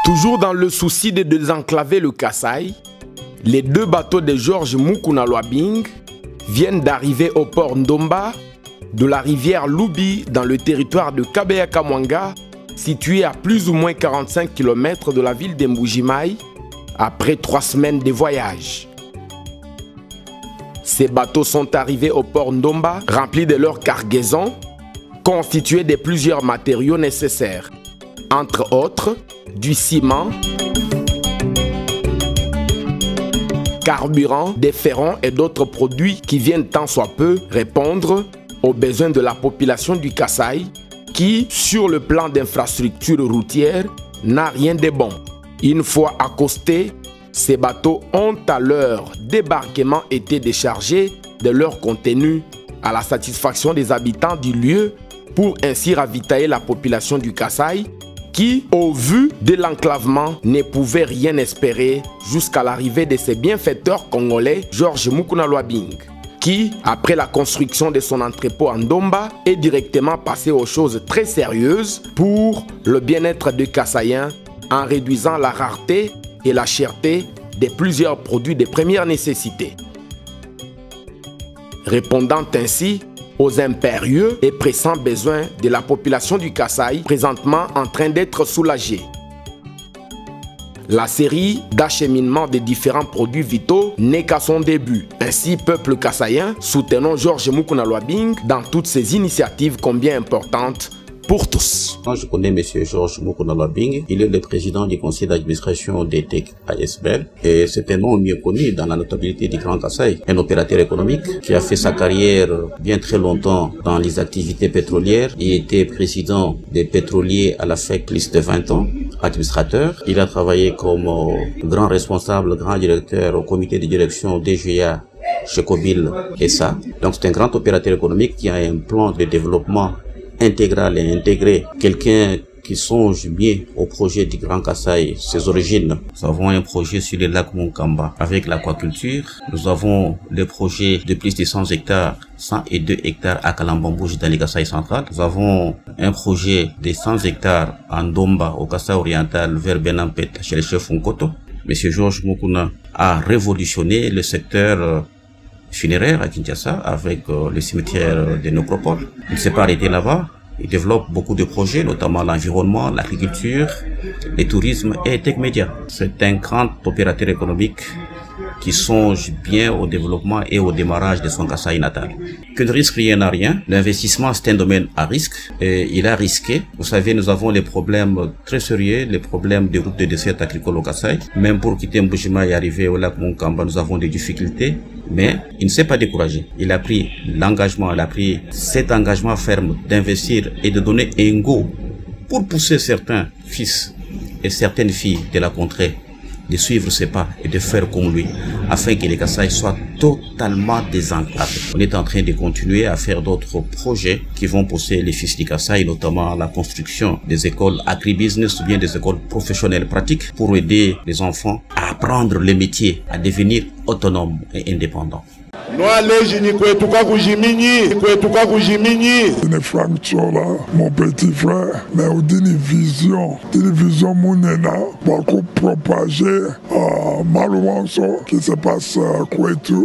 Toujours dans le souci de désenclaver le Kasaï, les deux bateaux de Georges Mukuna Lwabing viennent d'arriver au port Ndomba de la rivière Lubi dans le territoire de Kabeya-Kamwanga, situé à plus ou moins 45 km de la ville de Mbuji-Mayi, après 3 semaines de voyage. Ces bateaux sont arrivés au port Ndomba remplis de leur cargaison, constitués de plusieurs matériaux nécessaires, entre autres du ciment, carburant, des ferrons et d'autres produits qui viennent tant soit peu répondre aux besoins de la population du Kasaï qui, sur le plan d'infrastructure routière, n'a rien de bon. Une fois accostés, ces bateaux ont à leur débarquement été déchargés de leur contenu à la satisfaction des habitants du lieu pour ainsi ravitailler la population du Kasaï qui, au vu de l'enclavement, ne pouvait rien espérer jusqu'à l'arrivée de ses bienfaiteurs congolais Georges Mukuna Lwabing, qui, après la construction de son entrepôt en Ndomba, est directement passé aux choses très sérieuses pour le bien-être des Kasaïens en réduisant la rareté et la cherté de plusieurs produits de première nécessité, répondant ainsi aux impérieux et pressants besoins de la population du Kasaï, présentement en train d'être soulagée. La série d'acheminement des différents produits vitaux n'est qu'à son début. Ainsi, peuple kassaïen, soutenons Georges Mukuna Lwabing dans toutes ces initiatives combien importantes pour tous. Moi, je connais M. Georges Mukuna Lwabing. Il est le président du conseil d'administration d'ETEC ASBL et c'est un nom mieux connu dans la notabilité du Grand Kasaï. Un opérateur économique qui a fait sa carrière bien très longtemps dans les activités pétrolières. Il était président des pétroliers à la FEC plus de 20 ans, administrateur. Il a travaillé comme grand responsable, grand directeur au comité de direction DGA chez Kobil SA. Donc c'est un grand opérateur économique qui a un plan de développement intégral et intégré, quelqu'un qui songe bien au projet du Grand Kasaï, ses origines. Nous avons un projet sur le lac Monkamba avec l'aquaculture. Nous avons le projet de plus de 100 hectares, 102 hectares à Kalambambouji dans le Kasaï central. Nous avons un projet de 100 hectares en Ndomba au Kasaï oriental vers Benampet chez le chef Nkoto. Monsieur Georges Mukuna a révolutionné le secteur funéraire à Kinshasa avec le cimetière de Nécropole. Il ne s'est pas arrêté là-bas. Il développe beaucoup de projets, notamment l'environnement, l'agriculture, le tourisme et Tech Media. C'est un grand opérateur économique qui songe bien au développement et au démarrage de son Kasaï natal. Que ne risque rien à rien. L'investissement, c'est un domaine à risque. Et il a risqué. Vous savez, nous avons les problèmes très sérieux, les problèmes de routes de dessert agricole au Kasaï. Même pour quitter Mbuji-Mayi et arriver au lac Monkamba, nous avons des difficultés. Mais il ne s'est pas découragé. Il a pris l'engagement, il a pris cet engagement ferme d'investir et de donner un go pour pousser certains fils et certaines filles de la contrée de suivre ses pas et de faire comme lui, afin que les Kasaï soient totalement désenclavés. On est en train de continuer à faire d'autres projets qui vont pousser les fils du Kasaï, notamment la construction des écoles agribusiness ou bien des écoles professionnelles pratiques pour aider les enfants à apprendre les métiers, à devenir autonomes et indépendants. Frank Chola, mon petit frère, mais on dit une vision mounena pour propager malheureusement qui se passe à Kouetou.